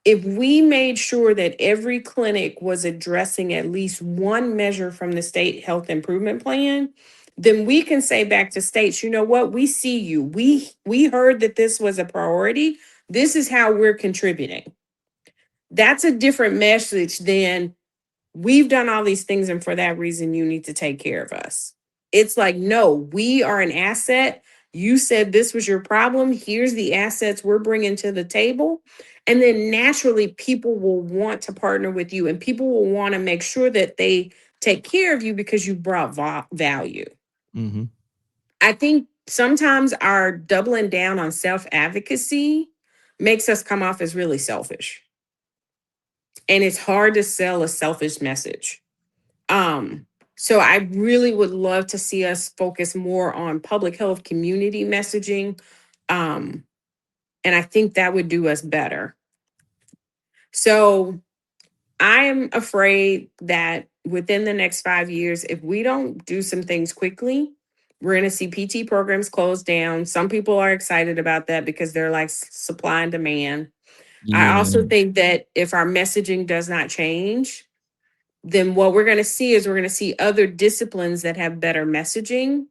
If we made sure that every clinic was addressing at least one measure from the state health improvement plan, then we can say back to states, you know what, we see you. We heard that this was a priority. This is how we're contributing. That's a different message than we've done all these things and for that reason you need to take care of us. It's like, no, we are an asset. You said this was your problem. Here's the assets we're bringing to the table. And then naturally, people will want to partner with you and people will want to make sure that they take care of you because you brought value. Mm-hmm. I think sometimes our doubling down on self advocacy makes us come off as really selfish. And it's hard to sell a selfish message. So I really would love to see us focus more on public health community messaging. Um, and I think that would do us better. So I am afraid that within the next 5 years, if we don't do some things quickly, we're going to see PT programs close down. Some people are excited about that because they're like supply and demand. I Yeah. also think that if our messaging does not change, then what we're going to see is we're going to see other disciplines that have better messaging.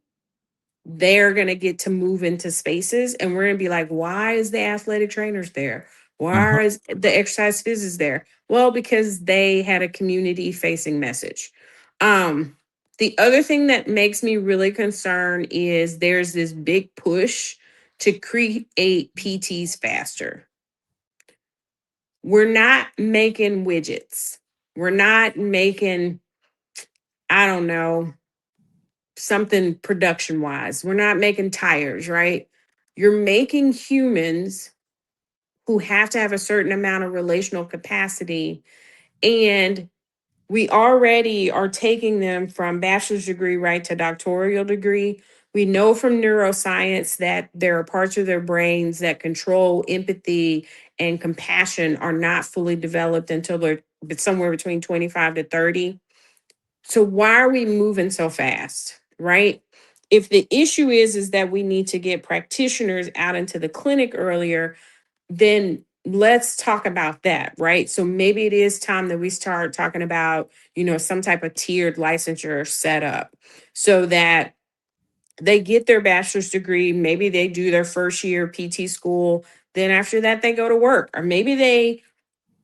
They're going to get to move into spaces and we're going to be like, why is the athletic trainers there? Uh-huh. Why is the exercise physicists there? Well, because they had a community facing message. The other thing that makes me really concerned is there's this big push to create PTs faster. We're not making widgets. We're not making, I don't know, something production wise. We're not making tires, right? You're making humans who have to have a certain amount of relational capacity. And we already are taking them from bachelor's degree right to doctoral degree. We know from neuroscience that there are parts of their brains that control empathy and compassion are not fully developed until they're somewhere between 25 to 30. So why are we moving so fast, right? If the issue is that we need to get practitioners out into the clinic earlier, then let's talk about that, right? So maybe it is time that we start talking about, some type of tiered licensure setup so that they get their bachelor's degree, maybe they do their first year PT school, then after that they go to work, or maybe they,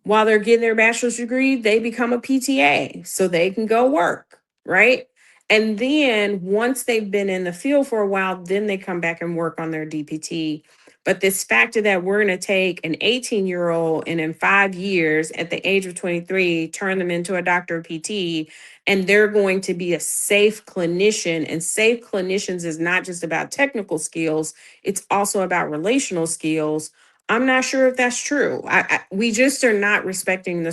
while they're getting their bachelor's degree, they become a PTA so they can go work, right? And then once they've been in the field for a while, then they come back and work on their DPT. But this factor that we're going to take an 18-year-old and in 5 years at the age of 23, turn them into a doctor of PT, and they're going to be a safe clinician. And safe clinicians is not just about technical skills, it's also about relational skills. I'm not sure if that's true. We just are not respecting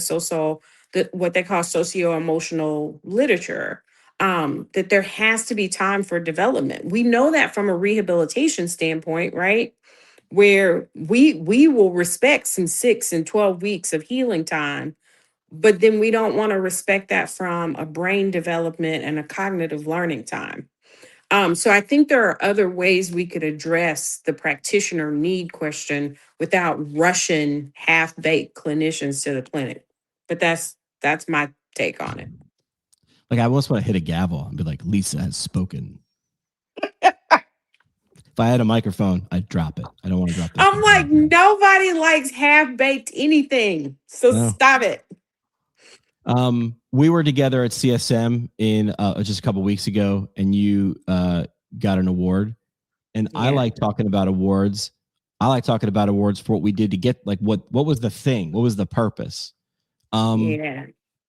what they call socio-emotional literature. That there has to be time for development. We know that from a rehabilitation standpoint, right? Where we will respect some 6 and 12 weeks of healing time, but then we don't want to respect that from a brain development and a cognitive learning time. So I think there are other ways we could address the practitioner need question without rushing half-baked clinicians to the clinic. But that's my take on it. Like I almost want to hit a gavel and be like, Lisa has spoken. If I had a microphone, I'd drop it. I don't want to drop this. I'm like, nobody likes half-baked anything. So No. stop it. We were together at CSM in just a couple weeks ago, and you got an award. And I Yeah. like talking about awards. I like talking about awards for what we did to get, like, what was the thing? What was the purpose? Yeah.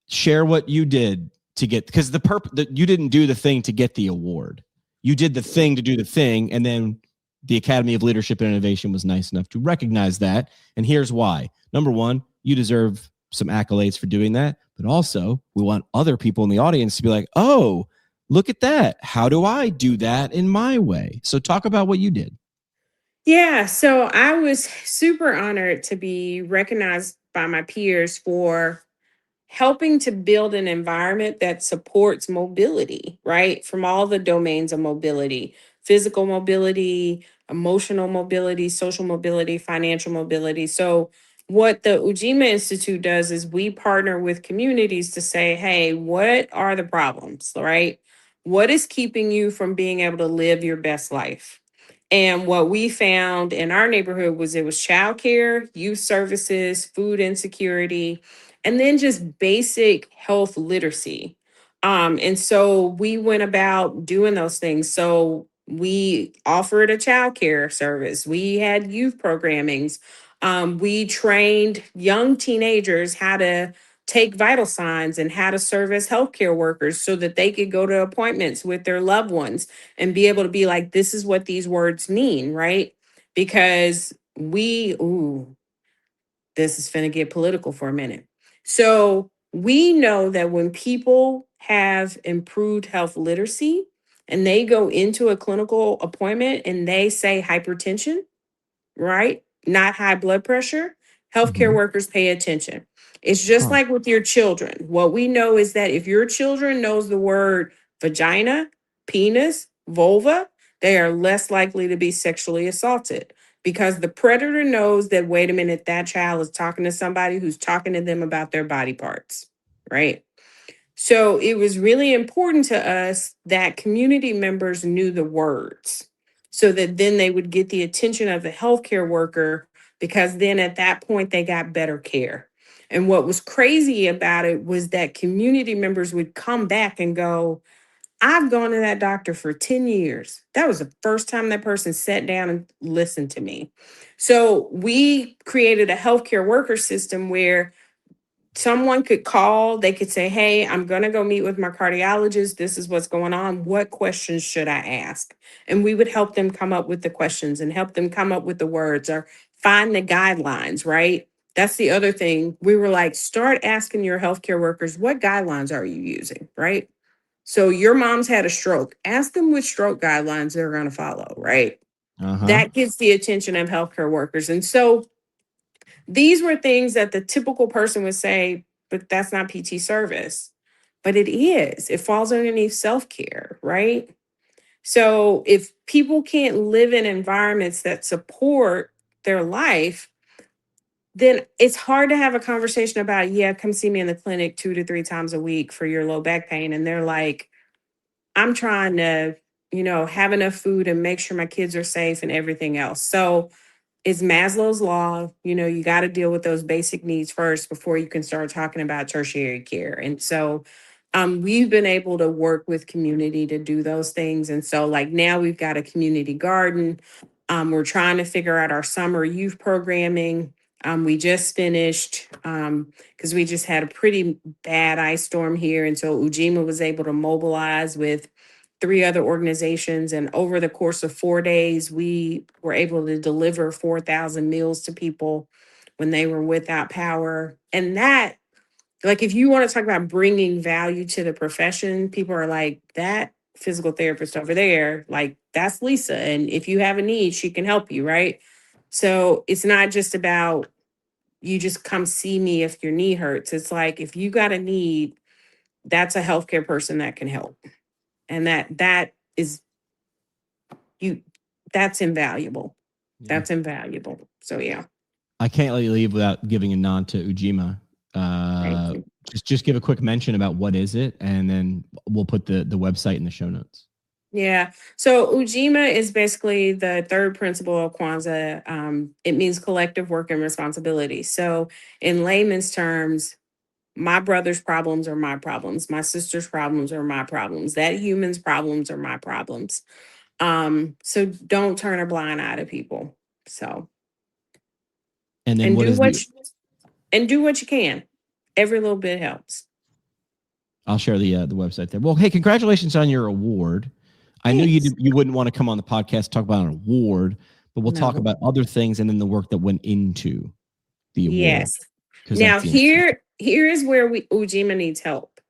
Share what you did to get, because you didn't do the thing to get the award. You did the thing to do the thing, and then the Academy of Leadership and Innovation was nice enough to recognize that. And here's why. Number one, you deserve some accolades for doing that, but also we want other people in the audience to be like, oh, look at that. How do I do that in my way? So talk about what you did. Yeah, so I was super honored to be recognized by my peers for helping to build an environment that supports mobility, right? From all the domains of mobility: physical mobility, emotional mobility, social mobility, financial mobility. So, what the Ujima Institute does is we partner with communities to say, hey, what are the problems, right? What is keeping you from being able to live your best life? And what we found in our neighborhood was it was childcare, youth services, food insecurity, and then just basic health literacy. And so we went about doing those things. So we offered a childcare service. We had youth programmings. We trained young teenagers how to take vital signs and how to serve as healthcare workers so that they could go to appointments with their loved ones and be able to be like, this is what these words mean, right? Because this is finna get political for a minute. So we know that when people have improved health literacy and they go into a clinical appointment and they say hypertension, right? Not high blood pressure. Healthcare Mhm. workers pay attention. It's just Huh. like with your children. What we know is that if your children knows the word vagina, penis, vulva, they are less likely to be sexually assaulted because the predator knows that, wait a minute, that child is talking to somebody who's talking to them about their body parts, right? So it was really important to us that community members knew the words so that then they would get the attention of the healthcare worker, because then at that point they got better care. And what was crazy about it was that community members would come back and go, I've gone to that doctor for 10 years. That was the first time that person sat down and listened to me. So we created a healthcare worker system where someone could call, they could say, hey, I'm going to go meet with my cardiologist. This is what's going on. What questions should I ask? And we would help them come up with the questions and help them come up with the words or find the guidelines, right? That's the other thing. We were like, start asking your healthcare workers, what guidelines are you using, right? So your mom's had a stroke. Ask them which stroke guidelines they're going to follow, right? Uh-huh. That gets the attention of healthcare workers. And so these were things that the typical person would say, but that's not PT service. But it is. It falls underneath self care, right? So if people can't live in environments that support their life, then it's hard to have a conversation about, yeah, come see me in the clinic 2 to 3 times a week for your low back pain. And they're like, I'm trying to, have enough food and make sure my kids are safe and everything else. So it's Maslow's law. You got to deal with those basic needs first before you can start talking about tertiary care. And so we've been able to work with community to do those things. And so, like, now we've got a community garden. We're trying to figure out our summer youth programming. We just finished because we just had a pretty bad ice storm here. And so Ujima was able to mobilize with 3 other organizations. And over the course of 4 days, we were able to deliver 4,000 meals to people when they were without power. And that, like, if you want to talk about bringing value to the profession, people are like, that physical therapist over there, like, that's Lisa. And if you have a need, she can help you, right? So it's not just about you just come see me if your knee hurts. It's like, if you got a need, that's a healthcare person that can help. And that is you that's invaluable. Yeah. That's invaluable. So yeah, I can't let you leave without giving a nod to Ujima. thank you. Just give a quick mention about what is it, and then we'll put the website in the show notes. Yeah. So Ujima is basically the third principle of Kwanzaa. It means collective work and responsibility. So in layman's terms, my brother's problems are my problems. My sister's problems are my problems. That human's problems are my problems. So don't turn a blind eye to people. So, And then and what do is the, do what you can. Every little bit helps. I'll share the website there. Well, hey, congratulations on your award. I knew you wouldn't want to come on the podcast to talk about an award, but we'll talk about other things and then the work that went into the award. Yes. Now here is where Ujima needs help.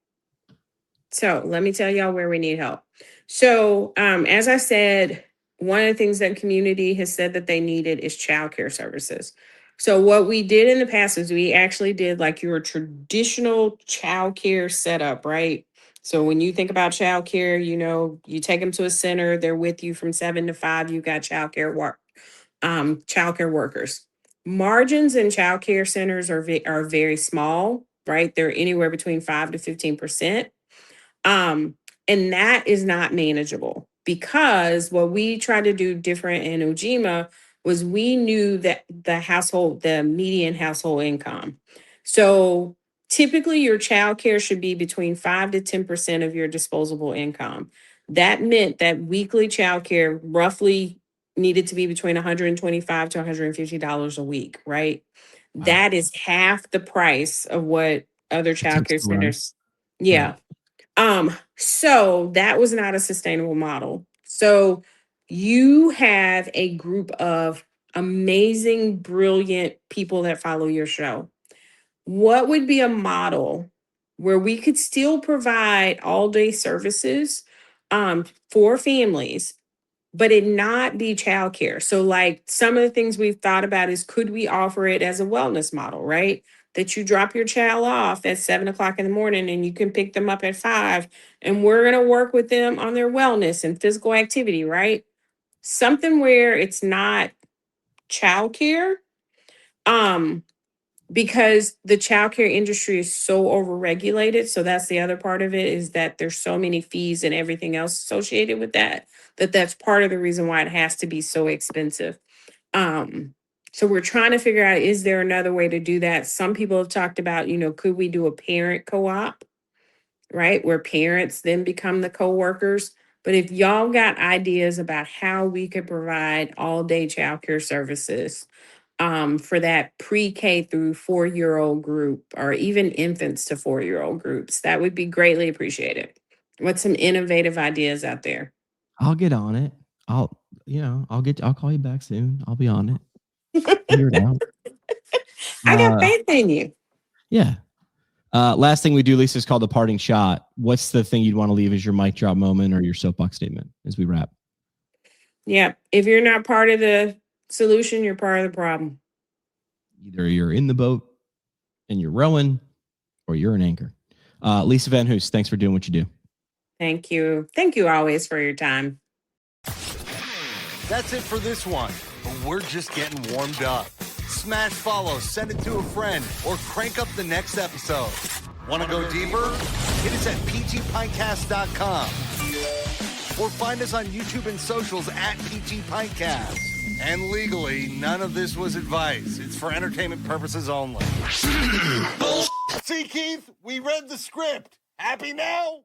So let me tell y'all where we need help. So as I said, one of the things that community has said that they needed is childcare services. So what we did in the past is we actually did like your traditional childcare setup, right? So when you think about childcare, you know, you take them to a center, they're with you from 7 to 5, you've got childcare workers. Margins in childcare centers are very small, right? They're anywhere between 5 to 15%. And that is not manageable because what we tried to do different in Ujima was we knew that the median household income. So typically your child care should be between 5 to 10% of your disposable income. That meant that weekly child care roughly needed to be between $125 to $150 a week, right? Wow. That is half the price of what other child care centers. Yeah. Right. So that was not a sustainable model. So you have a group of amazing, brilliant people that follow your show. What would be a model where we could still provide all day services for families, but it not be childcare? So, like some of the things we've thought about is could we offer it as a wellness model, right? That you drop your child off at 7 o'clock in the morning and you can pick them up at 5, and we're going to work with them on their wellness and physical activity, right? Something where it's not childcare. Because the childcare industry is so overregulated. So that's the other part of it, is that there's so many fees and everything else associated with that's part of the reason why it has to be so expensive. So we're trying to figure out, is there another way to do that? Some people have talked about, could we do a parent co-op, right? Where parents then become the co-workers. But if y'all got ideas about how we could provide all day childcare services, for that pre-K through 4-year-old group, or even infants to 4-year-old groups, that would be greatly appreciated. What's some innovative ideas out there? I'll get on it. I'll call you back soon. I'll be on it. Figure it out. I got faith in you. Yeah. Last thing we do, Lisa, is called the parting shot. What's the thing you'd want to leave as your mic drop moment or your soapbox statement as we wrap? Yeah. If you're not part of the solution, you're part of the problem. Either you're in the boat and you're rowing, or you're an anchor. Lisa VanHoose, thanks for doing what you do. Thank you. Thank you always for your time. That's it for this one, but we're just getting warmed up. Smash follow, send it to a friend, or crank up the next episode. Want to go deeper? Hit us at ptpintcast.com. Or find us on YouTube and socials at ptpintcast. And legally, none of this was advice. It's for entertainment purposes only. See, Keith, we read the script. Happy now?